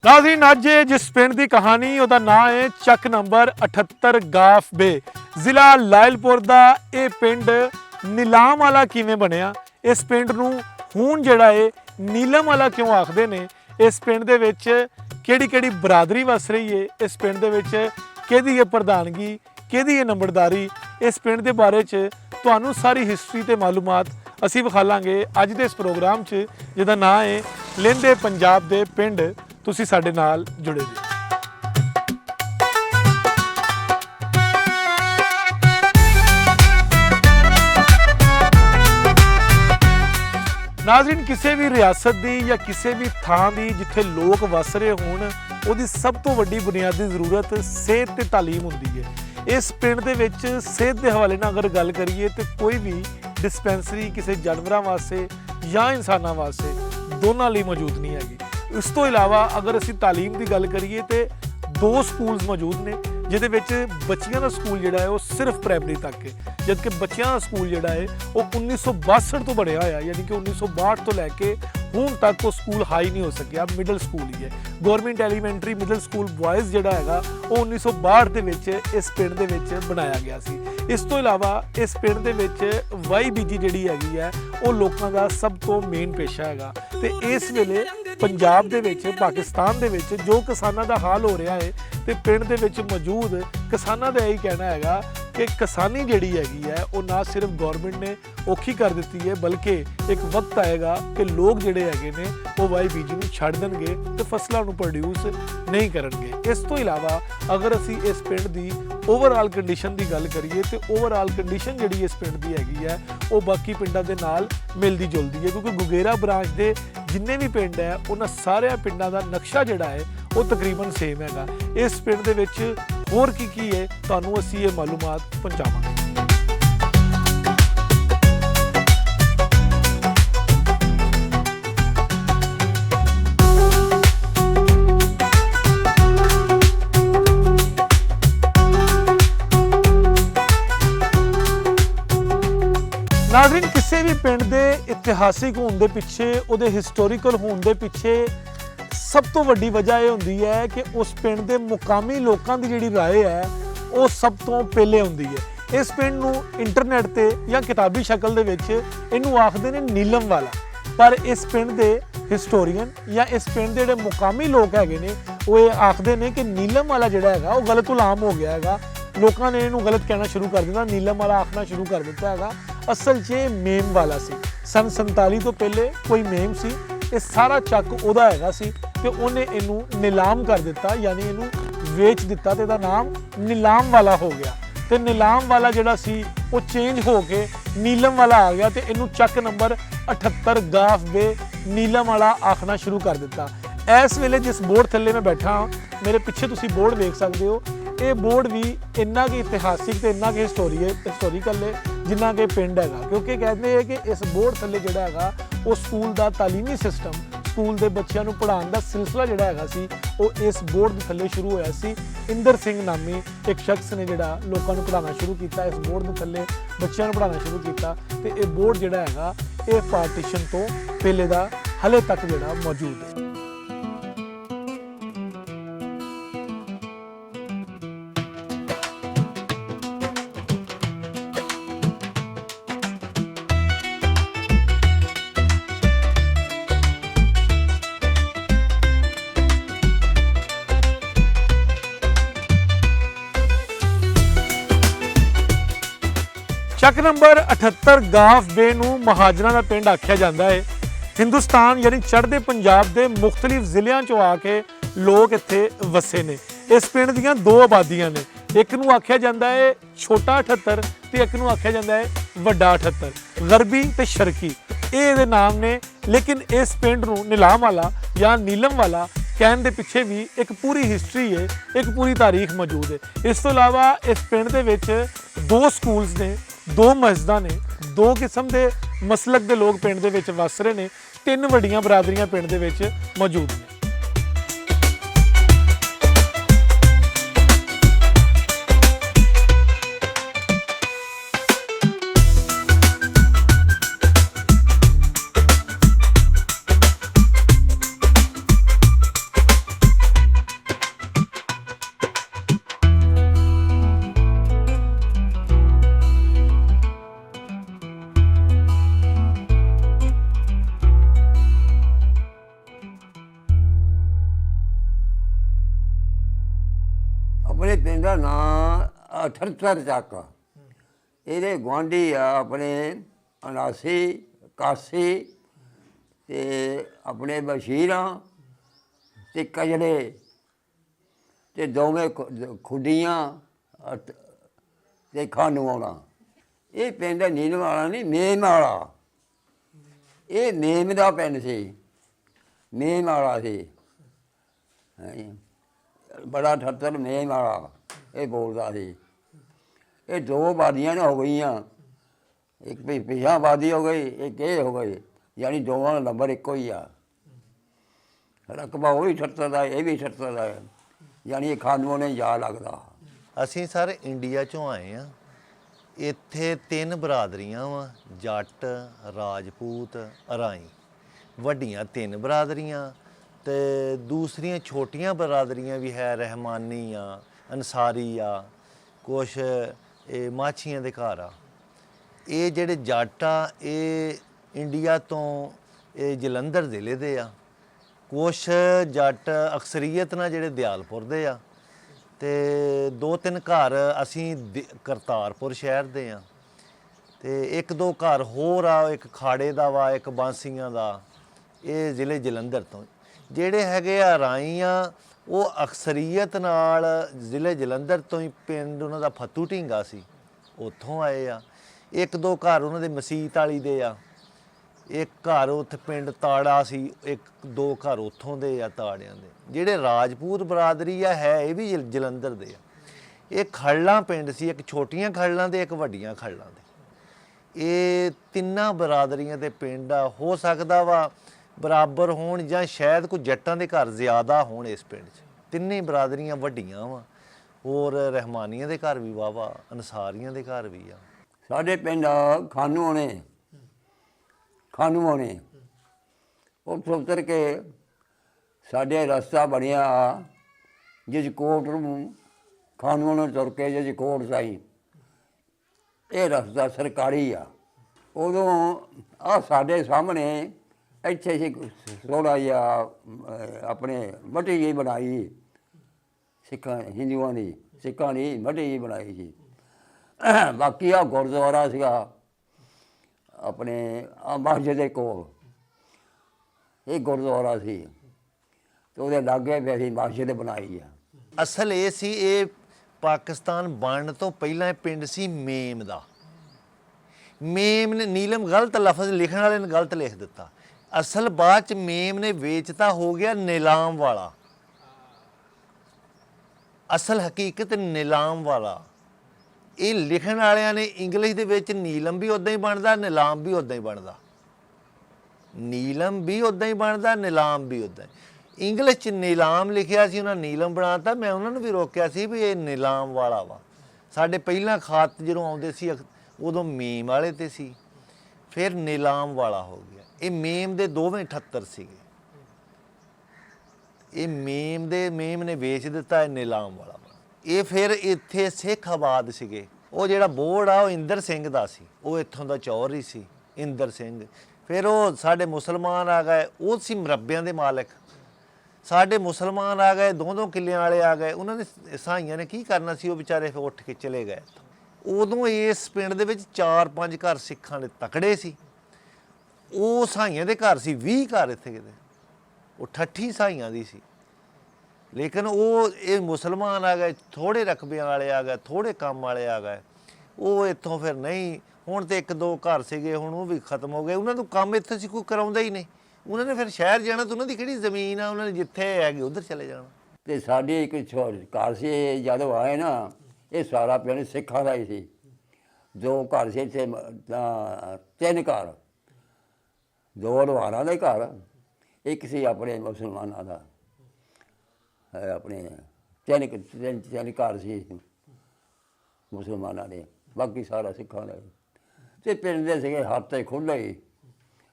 नाज़रीन अज जिस पिंड की कहानी उहदा नाम है चक नंबर 78 गाफ बे जिला लायलपुर का यह पिंड नीलाम वाला किवें बनिया। इस पिंड नूं हुण जिहड़ा है नीलम वाला क्यों आखदे ने। इस पिंड दे विच किहड़ी-किहड़ी बरादरी वस रही है। इस पिंड दे विच किहदी है प्रधानगी किहदी है नंबरदारी। इस पिंड के बारे च तुहानूं सारी हिस्टरी ते मालूमात असीं विखालांगे अज दे इस प्रोग्राम च जिहदा नाम है लहिंदे पंजाब दे पिंड। तुसी साडे नाल जुड़े रहो। नाज़रीन किसी भी रियासत की या किसी भी थां की जिथे लोग वस रहे होण उहदी सब तो वड्डी बुनियादी जरूरत सेहत ते तालीम हुंदी है। इस पिंड दे विच सेहत के हवाले नाल अगर गल करिए तो कोई भी डिस्पेंसरी किसी जानवरों वास्ते या इंसानों वास्ते दोनों लिए मौजूद नहीं हैगी। इस तो इलावा अगर असी तालीम की गल करिए तो 2 स्कूल मौजूद ने जिहदे विच बच्चियां दा स्कूल जिहड़ा है वो सिर्फ प्राइमरी तक है, जबकि बच्चियां दा स्कूल जिहड़ा है वो 1962 तो बनया होया, यानी कि 1962 तो लैके हुण तक वो स्कूल हाई नहीं हो सकिया, मिडल स्कूल ही है। Government elementary middle school boys जिहड़ा हैगा वो 1962 दे विच इस पिंड दे विच बनाया गया सी। इस तो इलावा इस पिंड दे विच वाई बीजी जिहड़ी हैगी है वो लोकां दा सब तो मेन पेशा हैगा। ते इस वेले पंजाब दे विच पाकिस्तान दे विच जो किसानां दा हाल हो रहा है ते पिंड दे विच मौजूद किसानां दा यही कहना हैगा कि किसानी जिहड़ी हैगी है वो ना सिर्फ गौरमेंट ने औखी कर दित्ती है बल्कि एक वक्त आएगा कि लोग जिहड़े हैगे ने वो वाई बीजी नूं छड्ड देणगे ते फसलां नूं प्रोड्यूस नहीं करनगे। इस तो इलावा अगर असी इस पिंड दी ओवरऑल कंडीशन की गल करिए तो ओवरऑल कंडीशन जिहड़ी इस पिंड की हैगी है वो बाकी पिंडां दे नाल मिलदी जुलदी है, क्योंकि गुगेरा ब्रांच दे जिन्ने भी पिंड है उन्हां सारे पिंडां दा नक्शा जिहड़ा है वो तकरीबन सेम हैगा। इस पिंड दे विच होर की है तुहानूं असीं ये मालूमात पहुंचावांगे। नाज़रीन किसी भी पिंड के इतिहासिक होने के पिछे उहदे हिस्टोरीकल होने के पिछे सब तो वड्डी वजह यह होंदी है कि उस पिंड के मुकामी लोगों की जिहड़ी राय है वो सब तो पहले होंदी है। इस पिंड नूं इंटरनेट ते या किताबी शक्ल दे विच इहनूं आखदे ने नीलम वाला, पर इस पिंड के हिस्टोरीयन या इस पिंड के जिहड़े मुकामी लोग हैगे ने वो ये आखदे ने कि नीलम वाला जिहड़ा हैगा वो गलत गुलाम हो गया हैगा। लोगों ने इहनूं गलत कहना शुरू कर दिता, नीलम वाला आखना शुरू कर दिता हैगा। असल च मेम वाला सी। सन 47 तो पहले कोई मेम सी, ये सारा चक उहदा हैगा सी कि उन्हें इनू नीलाम कर दिता, यानी इनू वेच दिता ते दा नाम नीलाम वाला हो गया। तो नीलाम वाला जिहड़ा सी वो चेंज हो के नीलम वाला आ गया तो इनू चक नंबर 78 गाफ बे नीलम वाला आखना शुरू कर दिता। इस वेले जिस बोर्ड थल्ले मैं बैठा हाँ, मेरे पिछे तुसी बोर्ड देख सकते हो, ये बोर्ड भी इन्ना के इतिहासिक ते इन्ना के हिस्टोरीकल है जिन्ना के पिंड हैगा, क्योंकि कहते हैं कि इस बोर्ड थल्ले जिहड़ा हैगा वो स्कूल का तालीमी सिस्टम स्कूल के बच्चों को पढ़ाने का सिलसिला जिहड़ा हैगा सी वो इस बोर्ड के थल्ले शुरू होया सी। इंदर सिंह नामी एक शख्स ने जिहड़ा लोगों को पढ़ाना शुरू किया, इस बोर्ड के थल्ले बच्चों को पढ़ाना शुरू किया तो ये बोर्ड जिहड़ा हैगा ये पार्टीशन तो पहले का हले तक जिहड़ा मौजूद है। चक नंबर 78 गाफ बे नूं महाजरां दा पिंड आख्या जाता है। हिंदुस्तान यानी चढ़दे पंजाब के मुख्तलिफ जिलियां चों आके लोग इत्थे वसे ने। इस पिंड दीयां 2 आबादियां ने, एक नूं आख्या जाता है छोटा 78 ते एक नूं आख्या जाता है वड्डा 78, गरबी ते शरकी ये नाम ने। लेकिन इस पिंड नूं नीलाम वाला या नीलम वाला कहने के पिछे भी एक पूरी हिस्टरी है, एक पूरी तारीख मौजूद है। इस तो इलावा इस पिंड दे विच 2 स्कूल्स ने, 2 मस्जिदां ने, 2 किस्म के मसलक के लोग पिंड दे विच वस रहे ने, 3 वड्डियां बरादरियां पिंड दे विच मौजूद ने। ਆਪਣੇ ਪਿੰਡ ਦਾ ਨਾਂ ਠੱਠਰ ਚੱਕ। ਇਹਦੇ ਗੁਆਂਢੀ ਆ ਆਪਣੇ 79 81 ਤੇ ਆਪਣੇ ਬਸ਼ੀਰਾਂ ਤੇ ਕਜੜੇ ਤੇ ਦੋਵੇਂ ਖੁੱਡੀਆਂ ਤੇ ਖਾਨੂਆਣਾ। ਇਹ ਪਿੰਡ ਨੀਲਮ ਵਾਲਾ ਨਹੀਂ, ਮੇਮ ਵਾਲਾ। ਇਹ ਮੇਮ ਦਾ ਪਿੰਡ ਸੀ, ਮੇਮ ਵਾਲਾ ਸੀ। ਬੜਾ ਠੱਤਰ ਮੇਮ ਵਾਲਾ ਇਹ ਬੋਲਦਾ ਸੀ। ਇਹ ਦੋ ਬਾਦੀਆਂ ਨੇ ਹੋ ਗਈਆਂ, ਇੱਕ ਪਿਛਾਂ ਬਾਦੀ ਹੋ ਗਈ, ਇੱਕ ਇਹ ਹੋ ਗਈ, ਯਾਨੀ ਦੋਵਾਂ ਦਾ ਨੰਬਰ ਇੱਕੋ ਹੀ ਆ। ਰਕਬਾ ਉਹ ਵੀ ਠੱਤਰ ਦਾ, ਇਹ ਵੀ ਠੱਤਰ ਦਾ, ਯਾਨੀ ਇਹ ਖਾਨੂਆਂ ਨੇ ਜਾ ਲੱਗਦਾ। ਅਸੀਂ ਸਰ ਇੰਡੀਆ 'ਚੋਂ ਆਏ ਹਾਂ। ਇੱਥੇ 3 ਬਰਾਦਰੀਆਂ ਵਾ, ਜੱਟ, ਰਾਜਪੂਤ, ਅਰਾਈ। ਵੱਡੀਆਂ 3 ਬਰਾਦਰੀਆਂ ਤੇ ਦੂਸਰੀਆਂ ਛੋਟੀਆਂ ਬਰਾਦਰੀਆਂ ਵੀ ਹੈ, ਰਹਿਮਾਨੀ ਆ, ਅਨਸਾਰੀ ਆ, ਕੁਛ ਇਹ ਮਾਛੀਆਂ ਦੇ ਘਰ ਆ। ਇਹ ਜਿਹੜੇ ਜੱਟ ਆ ਇਹ ਇੰਡੀਆ ਤੋਂ ਇਹ ਜਲੰਧਰ ਜ਼ਿਲ੍ਹੇ ਦੇ ਆ। ਕੁਛ ਜੱਟ ਅਕਸਰੀਅਤ ਨਾਲ ਜਿਹੜੇ ਦਿਆਲਪੁਰ ਦੇ ਆ, ਤੇ 2-3 ਘਰ ਅਸੀਂ ਕਰਤਾਰਪੁਰ ਸ਼ਹਿਰ ਦੇ ਆ, ਤੇ 1-2 ਘਰ ਹੋਰ ਆ, ਇੱਕ ਖਾੜੇ ਦਾ ਵਾ, ਇੱਕ ਬਾਂਸੀਆਂ ਦਾ। ਇਹ ਜ਼ਿਲ੍ਹੇ ਜਲੰਧਰ ਤੋਂ ਜਿਹੜੇ ਹੈਗੇ ਆ ਰਾਈ ਆ, ਉਹ ਅਕਸਰੀਅਤ ਨਾਲ ਜ਼ਿਲ੍ਹੇ ਜਲੰਧਰ ਤੋਂ ਹੀ, ਪਿੰਡ ਉਹਨਾਂ ਦਾ ਫੱਤੂ ਢੀਂਗਾ ਸੀ, ਉੱਥੋਂ ਆਏ ਆ। 1-2 ਘਰ ਉਹਨਾਂ ਦੇ ਮਸੀਤ ਵਾਲੀ ਦੇ ਆ, ਇੱਕ ਘਰ ਉੱਥੇ ਪਿੰਡ ਤਾੜਾ ਸੀ, 1-2 ਘਰ ਉੱਥੋਂ ਦੇ ਆ ਤਾੜਿਆਂ ਦੇ। ਜਿਹੜੇ ਰਾਜਪੂਤ ਬਰਾਦਰੀ ਆ ਹੈ ਇਹ ਵੀ ਜਲੰਧਰ ਦੇ ਆ। ਇਹ ਖੜਲਾ ਪਿੰਡ ਸੀ, ਇੱਕ ਛੋਟੀਆਂ ਖੜਲਾਂ ਦੇ, ਇੱਕ ਵੱਡੀਆਂ ਖੜਲਾਂ ਦੇ। ਇਹ 3 ਬਰਾਦਰੀਆਂ ਦੇ ਪਿੰਡ ਆ। ਹੋ ਸਕਦਾ ਵਾ ਬਰਾਬਰ ਹੋਣ ਜਾਂ ਸ਼ਾਇਦ ਕੋਈ ਜੱਟਾਂ ਦੇ ਘਰ ਜ਼ਿਆਦਾ ਹੋਣ ਇਸ ਪਿੰਡ 'ਚ। 3 ਬਰਾਦਰੀਆਂ ਵੱਡੀਆਂ ਵਾ, ਹੋਰ ਰਹਿਮਾਨੀਆਂ ਦੇ ਘਰ ਵੀ ਵਾਵਾ, ਅਨਸਾਰੀਆਂ ਦੇ ਘਰ ਵੀ ਆ। ਸਾਡੇ ਪਿੰਡ ਖਾਨੂਆਣੇ ਉੱਥੋਂ ਉਤਰ ਕੇ ਸਾਡੇ ਰਸਤਾ ਬਣਿਆ ਜਜਕੋਟ ਨੂੰ, ਖਾਨੂਆਣੇ ਤੁਰ ਕੇ ਜਜਕੋਟ ਸਾਈ। ਇਹ ਰਸਤਾ ਸਰਕਾਰੀ ਆ। ਉਦੋਂ ਆ ਸਾਡੇ ਸਾਹਮਣੇ ਇੱਥੇ ਸੀ ਥੋੜ੍ਹਾ ਜਿਹਾ ਆਪਣੇ ਮੱਟੀ ਜਿਹੀ ਬਣਾਈ, ਸਿੱਖਾਂ ਹਿੰਦੂਆਂ ਦੀ, ਸਿੱਖਾਂ ਦੀ ਮੱਟੀ ਜਿਹੀ ਬਣਾਈ ਸੀ। ਬਾਕੀ ਆ ਗੁਰਦੁਆਰਾ ਸੀਗਾ ਆਪਣੇ ਮਸਜਿਦ ਦੇ ਕੋਲ, ਇਹ ਗੁਰਦੁਆਰਾ ਸੀ, ਤੇ ਉਹਦੇ ਲਾਗੇ ਵੀ ਅਸੀਂ ਮਸਜਿਦ ਬਣਾਈ ਆ। ਅਸਲ ਇਹ ਸੀ, ਇਹ ਪਾਕਿਸਤਾਨ ਬਣਨ ਤੋਂ ਪਹਿਲਾਂ ਇਹ ਪਿੰਡ ਸੀ ਮੇਮ ਦਾ। ਮੇਮ ਨੇ, ਨੀਲਮ ਗਲਤ ਲਫ਼ਜ਼ ਲਿਖਣ ਵਾਲੇ ਨੇ ਗਲਤ ਲਿਖ ਦਿੱਤਾ। ਅਸਲ ਬਾਅਦ ਚ ਮੇਮ ਨੇ ਵੇਚਤਾ, ਹੋ ਗਿਆ ਨੀਲਾਮ ਵਾਲਾ। ਅਸਲ ਹਕੀਕਤ ਨੀਲਾਮ ਵਾਲਾ। ਇਹ ਲਿਖਣ ਵਾਲਿਆਂ ਨੇ ਇੰਗਲਿਸ਼ ਦੇ ਵਿੱਚ ਨੀਲਮ ਵੀ ਉੱਦਾਂ ਹੀ ਬਣਦਾ, ਨੀਲਾਮ ਵੀ ਉੱਦਾਂ ਹੀ ਬਣਦਾ। ਨੀਲਮ ਵੀ ਉੱਦਾਂ ਹੀ ਬਣਦਾ, ਨੀਲਾਮ ਵੀ ਉੱਦਾਂ ਹੀ। ਇੰਗਲਿਸ਼ 'ਚ ਨੀਲਾਮ ਲਿਖਿਆ ਸੀ, ਉਹਨਾਂ ਨੀਲਮ ਬਣਾਤਾ। ਮੈਂ ਉਹਨਾਂ ਨੂੰ ਵੀ ਰੋਕਿਆ ਸੀ ਵੀ ਇਹ ਨੀਲਾਮ ਵਾਲਾ ਵਾ। ਸਾਡੇ ਪਹਿਲਾਂ ਖਾਤ ਜਦੋਂ ਆਉਂਦੇ ਸੀ ਉਦੋਂ ਮੇਮ ਵਾਲੇ 'ਤੇ ਸੀ, ਫਿਰ ਨੀਲਾਮ ਵਾਲਾ ਹੋ ਗਿਆ। ਇਹ ਮੇਮ ਦੇ ਦੋਵੇਂ 78 ਸੀਗੇ। ਇਹ ਮੇਮ ਨੇ ਵੇਚ ਦਿੱਤਾ, ਇਹ ਨੀਲਾਮ ਵਾਲਾ। ਇਹ ਫਿਰ ਇੱਥੇ ਸਿੱਖ ਆਬਾਦ ਸੀਗੇ। ਉਹ ਜਿਹੜਾ ਬੋਰਡ ਆ ਉਹ ਇੰਦਰ ਸਿੰਘ ਦਾ ਸੀ, ਉਹ ਇੱਥੋਂ ਦਾ ਚੌਧਰੀ ਸੀ ਇੰਦਰ ਸਿੰਘ। ਫਿਰ ਉਹ ਸਾਡੇ ਮੁਸਲਮਾਨ ਆ ਗਏ, ਉਹ ਸੀ ਮਰੱਬਿਆਂ ਦੇ ਮਾਲਕ। ਸਾਡੇ ਮੁਸਲਮਾਨ ਆ ਗਏ, 2-2 ਕਿੱਲਿਆਂ ਵਾਲੇ ਆ ਗਏ। ਉਹਨਾਂ ਨੇ ਈਸਾਈਆਂ ਨੇ ਕੀ ਕਰਨਾ ਸੀ, ਉਹ ਵਿਚਾਰੇ ਫਿਰ ਉੱਠ ਕੇ ਚਲੇ ਗਏ। ਉਦੋਂ ਇਸ ਪਿੰਡ ਦੇ ਵਿੱਚ 4-5 ਘਰ ਸਿੱਖਾਂ ਦੇ ਤਕੜੇ ਸੀ। ਉਹ ਈਸਾਈਆਂ ਦੇ ਘਰ ਸੀ 20 ਘਰ ਇੱਥੇ ਕਿਤੇ, ਉਹ ਠੱਠੀ ਈਸਾਈਆਂ ਦੀ ਸੀ। ਲੇਕਿਨ ਉਹ ਇਹ ਮੁਸਲਮਾਨ ਆ ਗਏ, ਥੋੜ੍ਹੇ ਰਕਬਿਆਂ ਵਾਲੇ ਆ ਗਏ, ਥੋੜ੍ਹੇ ਕੰਮ ਵਾਲੇ ਆ ਗਏ। ਉਹ ਇੱਥੋਂ ਫਿਰ ਨਹੀਂ, ਹੁਣ ਤਾਂ 1-2 ਘਰ ਸੀਗੇ, ਹੁਣ ਉਹ ਵੀ ਖਤਮ ਹੋ ਗਏ। ਉਹਨਾਂ ਨੂੰ ਕੰਮ ਇੱਥੇ ਸੀ ਕੋਈ ਕਰਾਉਂਦਾ ਹੀ ਨਹੀਂ। ਉਹਨਾਂ ਨੇ ਫਿਰ ਸ਼ਹਿਰ ਜਾਣਾ, ਤਾਂ ਉਹਨਾਂ ਦੀ ਕਿਹੜੀ ਜ਼ਮੀਨ ਆ, ਉਹਨਾਂ ਨੇ ਜਿੱਥੇ ਹੈਗੀ ਉੱਧਰ ਚਲੇ ਜਾਣਾ। ਅਤੇ ਸਾਡੀ ਇੱਕ ਘਰ ਸੀ, ਜਦੋਂ ਆਏ ਨਾ, ਇਹ ਸਾਰਾ ਪਿੰਡ ਸਿੱਖਾਂ ਦਾ ਹੀ ਸੀ। 2 ਘਰ ਸੀ ਇੱਥੇ, 3 ਘਰ, 2 ਲੁਹਾਰਾਂ ਦੇ ਘਰ, ਇੱਕ ਸੀ ਆਪਣੇ ਮੁਸਲਮਾਨਾਂ ਦਾ। ਆਪਣੇ 3 ਘਰ ਸੀ ਮੁਸਲਮਾਨਾਂ ਦੇ, ਬਾਕੀ ਸਾਰਾ ਸਿੱਖਾਂ ਦਾ। ਅਤੇ ਪਿੰਡ ਦੇ ਸੀਗੇ ਹੱਥ ਖੁੱਲ੍ਹੇ ਹੀ,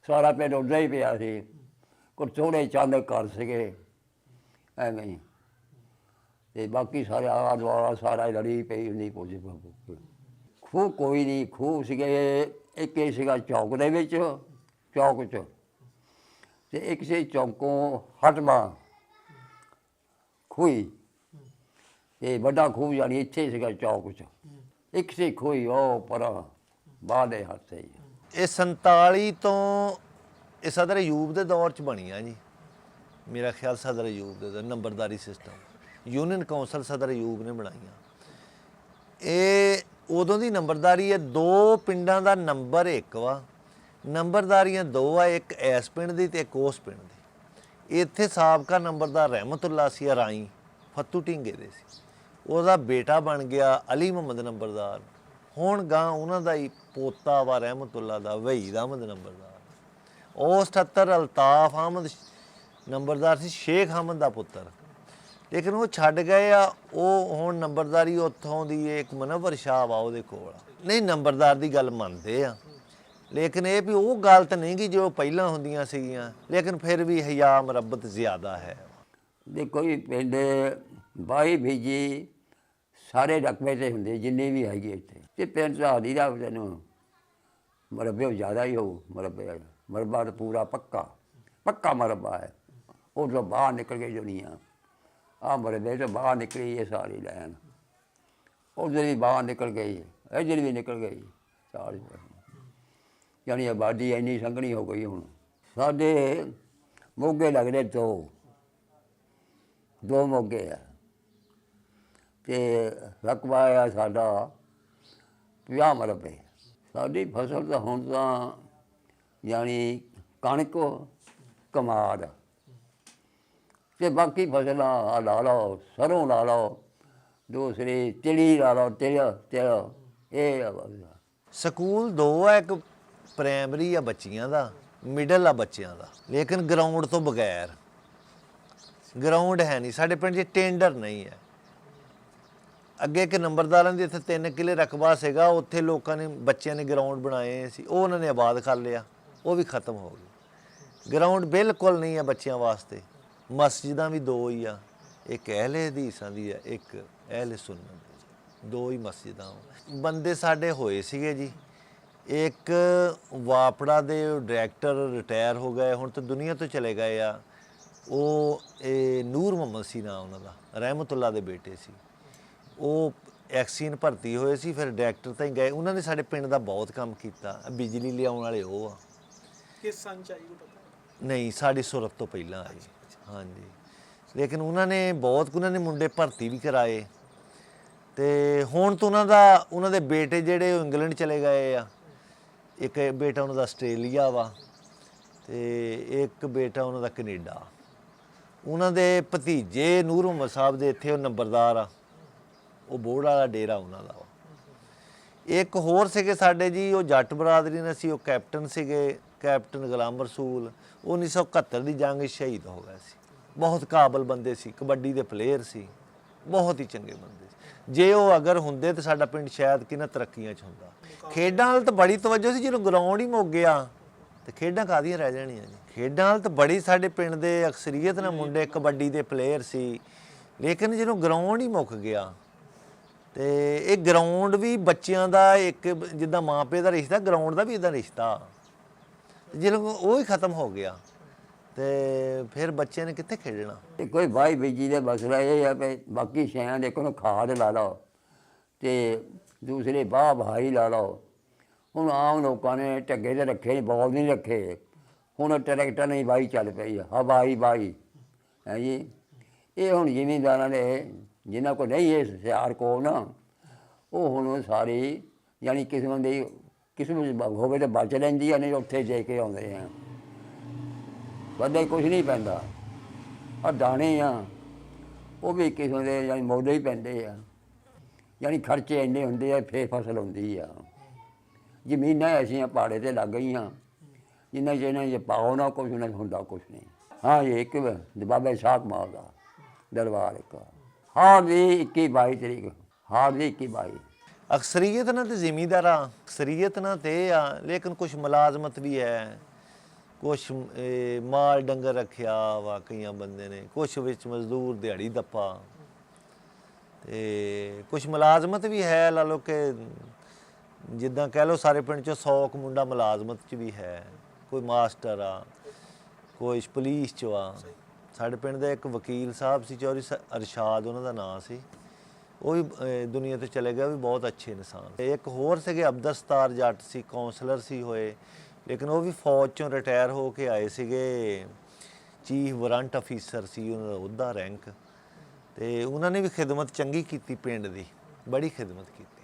ਸਾਰਾ ਪਿੰਡ ਉੱਦਾਂ ਹੀ ਪਿਆ ਸੀ। ਕੋਈ ਥੋੜ੍ਹੇ ਚੰਦ ਘਰ ਸੀਗੇ ਐਵੇਂ ਹੀ, ਅਤੇ ਬਾਕੀ ਸਾਰੇ ਆਲਾ ਦੁਆਲਾ ਸਾਰਾ ਲੜੀ ਪਈ ਹੁੰਦੀ। ਖੂਹ ਕੋਈ ਨਹੀਂ, ਖੂਹ ਸੀਗੇ, ਇੱਕ ਇਹ ਸੀਗਾ ਚੌਕ ਦੇ ਵਿੱਚ, ਚੌਕ 'ਚ, ਅਤੇ ਇੱਕ ਸੀ ਚੌਂਕੋਂ ਹਟਵਾ ਖੂਹੀ, ਇਹ ਵੱਡਾ ਖੂਹ ਜਾਣੀ ਇੱਥੇ ਸੀਗਾ ਚੌਕ 'ਚ, ਇੱਕ ਸੀ ਖੂਹੀ ਉਹ ਪਰ ਬਾਹਲੇ ਹੱਥੇ ਹੀ। ਇਹ 47 ਤੋਂ ਇਹ ਸਦਰ ਅਯੂਬ ਦੇ ਦੌਰ ਚ ਬਣੀ ਆ ਜੀ, ਮੇਰਾ ਖਿਆਲ ਸਦਰ ਅਯੂਬ ਦੇ ਨੰਬਰਦਾਰੀ ਸਿਸਟਮ ਯੂਨੀਅਨ ਕੌਂਸਲ ਸਦਰ ਅਯੂਬ ਨੇ ਬਣਾਈਆਂ। ਇਹ ਉਦੋਂ ਦੀ ਨੰਬਰਦਾਰੀ ਹੈ, 2 ਪਿੰਡਾਂ ਦਾ ਨੰਬਰ 1 ਵਾ, ਨੰਬਰਦਾਰੀਆਂ 2 ਆ, ਇੱਕ ਇਸ ਪਿੰਡ ਦੀ ਤੇ ਇੱਕ ਉਸ ਪਿੰਡ ਦੀ। ਇੱਥੇ ਸਾਬਕਾ ਨੰਬਰਦਾਰ ਰਹਿਮਤੁल्ला ਸੀ ਰਾਈ ਫੱਤੂ ਢਿੰਗੇ ਦੇ ਸੀ, ਉਹਦਾ ਬੇਟਾ ਬਣ ਗਿਆ ਅਲੀ ਮੁਹੰਮਦ ਨੰਬਰਦਾਰ। ਹੁਣ ਗਾਂ ਉਹਨਾਂ ਦਾ ਹੀ ਪੋਤਾ ਵਾ ਰਹਿਮਤੁल्ला ਦਾ ਵਹੀਦ ਅਹਿਮਦ ਨੰਬਰਦਾਰ। ਉਸ 78 ਅਲਤਾਫ ਅਹਿਮਦ ਨੰਬਰਦਾਰ ਸੀ, ਸ਼ੇਖ ਅਹਿਮਦ ਦਾ ਪੁੱਤਰ, ਲੇਕਿਨ ਉਹ ਛੱਡ ਗਏ ਆ। ਉਹ ਹੁਣ ਨੰਬਰਦਾਰੀ ਉੱਥੋਂ ਦੀ ਇੱਕ ਮਨਵਰ ਸ਼ਾਹ ਵਾ ਉਹਦੇ ਕੋਲ। ਨਹੀਂ ਨੰਬਰਦਾਰ ਦੀ ਗੱਲ ਮੰਨਦੇ ਆ, ਲੇਕਿਨ ਇਹ ਵੀ ਉਹ ਗਲਤ ਨਹੀਂ ਕਿ ਜੋ ਪਹਿਲਾਂ ਹੁੰਦੀਆਂ ਸੀਗੀਆਂ, ਲੇਕਿਨ ਫਿਰ ਵੀ ਹਯਾ ਮੁਰੱਬਤ ਜ਼ਿਆਦਾ ਹੈ। ਦੇਖੋ ਜੀ ਪਿੰਡ ਬਾਈ ਬੀਜੀ ਸਾਰੇ ਰਕਬੇ 'ਤੇ ਹੁੰਦੇ ਜਿੰਨੇ ਵੀ ਹੈਗੇ ਇੱਥੇ, ਤੇ ਪਿੰਡ ਸਾਡੀ ਦਾ ਤੈਨੂੰ ਮਰਬੇ ਜ਼ਿਆਦਾ ਹੀ ਹੋਊ। ਮਰਬਾ ਤਾਂ ਪੂਰਾ ਪੱਕਾ ਮਰਬਾ ਹੈ। ਉਹ ਤੋਂ ਬਾਹਰ ਨਿਕਲ ਕੇ ਦੁਨੀਆ ਆਹ ਮਰਬੇ ਤੋਂ ਬਾਹਰ ਨਿਕਲੀ ਇਹ ਸਾਰੀ ਲੈਣ, ਉਧਰ ਵੀ ਬਾਹਰ ਨਿਕਲ ਗਈ, ਇੱਧਰ ਵੀ ਨਿਕਲ ਗਈ ਸਾਰੀ। ਯਾਨੀ ਆਬਾਦੀ ਇੰਨੀ ਸੰਘਣੀ ਹੋ ਗਈ। ਹੁਣ ਸਾਡੇ ਮੋਗੇ ਲੱਗਦੇ ਦੋ ਮੋਗੇ ਆ, ਅਤੇ ਰਕਬਾ ਆ ਸਾਡਾ 50 ਮਰਬੇ। ਸਾਡੀ ਫਸਲ ਤਾਂ ਹੁਣ ਤਾਂ ਯਾਨੀ ਕਣਕ ਕਮਾਦ ਅਤੇ ਬਾਕੀ ਫਸਲਾਂ ਲਾ ਲਓ, ਸਰੋਂ ਲਾ ਲਓ, ਦੂਸਰੀ ਤਿਲੀ ਲਾ ਲਓ, ਤਿਲ ਇਹ ਸਕੂਲ 2 ਆ, ਇੱਕ ਪ੍ਰਾਇਮਰੀ ਆ ਬੱਚੀਆਂ ਦਾ, ਮਿਡਲ ਆ ਬੱਚਿਆਂ ਦਾ, ਲੇਕਿਨ ਗਰਾਊਂਡ ਤੋਂ ਬਗੈਰ। ਗਰਾਊਂਡ ਹੈ ਨਹੀਂ ਸਾਡੇ ਪਿੰਡ 'ਚ, ਟੈਂਡਰ ਨਹੀਂ ਹੈ। ਅੱਗੇ ਇੱਕ ਨੰਬਰਦਾਰਾਂ ਦੀ ਇੱਥੇ 3 ਕਿੱਲੇ ਰਕਬਾ ਸੀਗਾ, ਉੱਥੇ ਲੋਕਾਂ ਨੇ ਬੱਚਿਆਂ ਨੇ ਗਰਾਊਂਡ ਬਣਾਏ ਸੀ, ਉਹ ਉਹਨਾਂ ਨੇ ਆਬਾਦ ਕਰ ਲਿਆ, ਉਹ ਵੀ ਖਤਮ ਹੋ ਗਈ। ਗਰਾਊਂਡ ਬਿਲਕੁਲ ਨਹੀਂ ਹੈ ਬੱਚਿਆਂ ਵਾਸਤੇ। ਮਸਜਿਦਾਂ ਵੀ 2 ਹੀ ਆ, ਇੱਕ ਅਹਿਲੇ ਹਦੀਸਾਂ ਦੀ ਆ, ਇੱਕ ਅਹਿਲੇ ਸੁਨਨਤ ਦੀ, 2 ਹੀ ਮਸਜਿਦਾਂ। ਬੰਦੇ ਸਾਡੇ ਹੋਏ ਸੀਗੇ ਜੀ, ਇੱਕ ਵਾਪੜਾ ਦੇ ਡਾਇਰੈਕਟਰ ਰਿਟਾਇਰ ਹੋ ਗਏ, ਹੁਣ ਤਾਂ ਦੁਨੀਆ ਤੋਂ ਚਲੇ ਗਏ ਆ। ਉਹ ਇਹ ਨੂਰ ਮੁਹੰਮਦ ਸੀ ਨਾਂ ਉਹਨਾਂ ਦਾ, ਰਹਿਮਤੁल्ला ਦੇ ਬੇਟੇ ਸੀ। ਉਹ ਐਕਸੀਅਨ ਭਰਤੀ ਹੋਏ ਸੀ, ਫਿਰ ਡਾਇਰੈਕਟਰ ਤਾਂ ਹੀ ਗਏ। ਉਹਨਾਂ ਨੇ ਸਾਡੇ ਪਿੰਡ ਦਾ ਬਹੁਤ ਕੰਮ ਕੀਤਾ, ਬਿਜਲੀ ਲਿਆਉਣ ਵਾਲੇ ਉਹ ਆ। ਕਿਸ ਸੰਨ ਚ ਆਈ ਉਹ ਪਤਾ ਨਹੀਂ, ਸਾਡੀ ਸੁਰਤ ਤੋਂ ਪਹਿਲਾਂ ਆਈ। ਹਾਂਜੀ, ਲੇਕਿਨ ਉਹਨਾਂ ਨੇ ਉਹਨਾਂ ਨੇ ਮੁੰਡੇ ਭਰਤੀ ਵੀ ਕਰਾਏ। ਅਤੇ ਹੁਣ ਤਾਂ ਉਹਨਾਂ ਦੇ ਬੇਟੇ ਜਿਹੜੇ ਉਹ ਇੰਗਲੈਂਡ ਚਲੇ ਗਏ ਆ। ਇੱਕ ਬੇਟਾ ਉਹਨਾਂ ਦਾ ਆਸਟ੍ਰੇਲੀਆ ਵਾ, ਅਤੇ ਇੱਕ ਬੇਟਾ ਉਹਨਾਂ ਦਾ ਕੈਨੇਡਾ। ਉਹਨਾਂ ਦੇ ਭਤੀਜੇ ਨੂਰ ਮੁਹੰਮਦ ਸਾਹਿਬ ਦੇ ਇੱਥੇ ਉਹ ਨੰਬਰਦਾਰ ਆ, ਉਹ ਬੋਰਡ ਵਾਲਾ ਡੇਰਾ ਉਹਨਾਂ ਦਾ ਵਾ। ਇੱਕ ਹੋਰ ਸੀਗੇ ਸਾਡੇ ਜੀ, ਉਹ ਜੱਟ ਬਰਾਦਰੀ ਨੇ ਸੀ, ਉਹ ਕੈਪਟਨ ਸੀਗੇ, ਕੈਪਟਨ ਗੁਲਾਮ ਰਸੂਲ। 1971 ਦੀ ਜੰਗ ਸ਼ਹੀਦ ਹੋ ਗਏ ਸੀ। ਬਹੁਤ ਕਾਬਲ ਬੰਦੇ ਸੀ, ਕਬੱਡੀ ਦੇ ਪਲੇਅਰ ਸੀ, ਬਹੁਤ ਹੀ ਚੰਗੇ ਬੰਦੇ ਸੀ। ਜੇ ਉਹ ਅਗਰ ਹੁੰਦੇ ਤਾਂ ਸਾਡਾ ਪਿੰਡ ਸ਼ਾਇਦ ਕਿੰਨਾ ਤਰੱਕੀਆਂ 'ਚ ਹੁੰਦਾ। ਖੇਡਾਂ ਵੱਲ ਤਾਂ ਬੜੀ ਤਵੱਜੋ ਸੀ, ਜਦੋਂ ਗਰਾਊਂਡ ਹੀ ਮੁੱਕ ਗਿਆ ਤੇ ਖੇਡਾਂ ਕਾਹਦੀਆਂ ਰਹਿ ਜਾਣੀਆਂ ਜੀ। ਖੇਡਾਂ ਵੱਲ ਤਾਂ ਬੜੀ ਸਾਡੇ ਪਿੰਡ ਦੇ ਅਕਸਰੀਅਤ ਨਾਲ ਮੁੰਡੇ ਕਬੱਡੀ ਦੇ ਪਲੇਅਰ ਸੀ, ਲੇਕਿਨ ਜਦੋਂ ਗਰਾਊਂਡ ਹੀ ਮੁੱਕ ਗਿਆ ਤੇ ਇਹ ਗਰਾਊਂਡ ਵੀ ਬੱਚਿਆਂ ਦਾ ਇੱਕ ਜਿੱਦਾਂ ਮਾਂ ਪਿਓ ਦਾ ਰਿਸ਼ਤਾ, ਗਰਾਊਂਡ ਦਾ ਵੀ ਇੱਦਾਂ ਰਿਸ਼ਤਾ। ਜਦੋਂ ਉਹ ਹੀ ਖਤਮ ਹੋ ਗਿਆ ਤੇ ਫਿਰ ਬੱਚਿਆਂ ਨੇ ਕਿੱਥੇ ਖੇਡਣਾ। ਤੇ ਕੋਈ ਬਾਈ ਬੀਜੀ ਦਾ ਮਸਲਾ ਇਹ ਹੈ ਵੀ ਬਾਕੀ ਸ਼ਹਿਰਾਂ ਦੇ ਕੋਲ ਖਾਦ ਲਾ ਲਓ ਅਤੇ ਦੂਸਰੇ ਬਾਹ ਭਾਈ ਲਾ ਲਓ। ਹੁਣ ਆਮ ਲੋਕਾਂ ਨੇ ਢੱਗੇ ਤੇ ਰੱਖੇ, ਬੋਲ ਨਹੀਂ ਰੱਖੇ। ਹੁਣ ਟਰੈਕਟਰ ਨਹੀਂ ਬਾਈ ਚੱਲ ਪਈ, ਬਾਈ ਹੈ ਜੀ। ਇਹ ਹੁਣ ਜ਼ਿਮੀਂਦਾਰਾਂ ਨੇ ਜਿਨ੍ਹਾਂ ਕੋਲ ਨਹੀਂ ਇਹ ਹਥਿਆਰ ਕੋਲ ਨਾ, ਉਹ ਹੁਣ ਸਾਰੀ ਯਾਨੀ ਕਿਸਮ ਹੋਵੇ ਤਾਂ ਬਚ ਲੈਂਦੀ ਆ, ਨਹੀਂ ਉੱਥੇ ਦੇ ਕੇ ਆਉਂਦੇ ਆ। ਵੱਡੇ ਕੁਛ ਨਹੀਂ ਪੈਂਦਾ। ਆਹ ਦਾਣੇ ਆ ਉਹ ਵੀ ਕਿਸਮ ਦੇ ਯਾਨੀ ਮੁੱਲ ਹੀ ਪੈਂਦੇ ਆ, ਯਾਨੀ ਖਰਚੇ ਇੰਨੇ ਹੁੰਦੇ ਆ, ਫੇਰ ਫਸਲ ਹੁੰਦੀ ਆ। ਜ਼ਮੀਨਾਂ ਐਸੀਆਂ ਪਹਾੜੇ 'ਤੇ ਲੱਗ ਗਈਆਂ, ਜਿਨ੍ਹਾਂ 'ਚ ਪਾਓ ਨਾ ਕੁਛ ਨਾ ਹੁੰਦਾ ਕੁਛ ਨਹੀਂ। ਹਾਂ ਜੀ, ਇੱਕ ਬਾਬਾ ਇਸਾਕ ਮਾਲ ਦਾ ਦਰਬਾਰ, ਇੱਕ ਹਾਰ ਦੀ 21-22 ਤਰੀਕ, ਹਾਰ ਦੀ 21-22। ਅਕਸਰੀਅਤ ਨਾਲ ਤਾਂ ਜ਼ਿਮੀਂਦਾਰਾਂ, ਅਕਸਰੀਅਤ ਨਾਲ ਤਾਂ ਇਹ ਆ, ਲੇਕਿਨ ਕੁਛ ਮੁਲਾਜ਼ਮਤ ਵੀ ਹੈ, ਕੁਛ ਮਾਲ ਡੰਗਰ ਰੱਖਿਆ ਵਾ ਕਈਆਂ ਬੰਦੇ ਨੇ, ਕੁਛ ਵਿੱਚ ਮਜ਼ਦੂਰ ਦਿਹਾੜੀ ਦੱਪਾ, ਅਤੇ ਕੁਛ ਮੁਲਾਜ਼ਮਤ ਵੀ ਹੈ। ਲਾ ਲਓ ਕਿ ਜਿੱਦਾਂ ਕਹਿ ਲਓ ਸਾਰੇ ਪਿੰਡ 'ਚੋਂ 100 ਕੁ ਮੁੰਡਾ ਮੁਲਾਜ਼ਮਤ 'ਚ ਵੀ ਹੈ। ਕੋਈ ਮਾਸਟਰ ਆ, ਕੋਈ ਪੁਲਿਸ 'ਚ ਆ। ਸਾਡੇ ਪਿੰਡ ਦਾ ਇੱਕ ਵਕੀਲ ਸਾਹਿਬ ਸੀ, ਚੌਧਰੀ ਅਰਸ਼ਾਦ ਉਹਨਾਂ ਦਾ ਨਾਂ ਸੀ, ਉਹ ਵੀ ਦੁਨੀਆ ਤੋਂ ਚਲੇ ਗਿਆ, ਵੀ ਬਹੁਤ ਅੱਛੇ ਇਨਸਾਨ। ਇੱਕ ਹੋਰ ਸੀਗੇ ਅਬਦਸਤਾਰ ਜੱਟ ਸੀ, ਕਾਉਂਸਲਰ ਸੀ ਹੋਏ, ਲੇਕਿਨ ਉਹ ਵੀ ਫੌਜ ਚੋਂ ਰਿਟਾਇਰ ਹੋ ਕੇ ਆਏ ਸੀਗੇ, ਚੀਫ ਵਾਰੰਟ ਅਫੀਸਰ ਸੀ ਉਹਨਾਂ ਦਾ ਉਹਦਾ ਰੈਂਕ, ਤੇ ਉਹਨਾਂ ਨੇ ਵੀ ਖਿਦਮਤ ਚੰਗੀ ਕੀਤੀ ਪਿੰਡ ਦੀ, ਬੜੀ ਖਿਦਮਤ ਕੀਤੀ।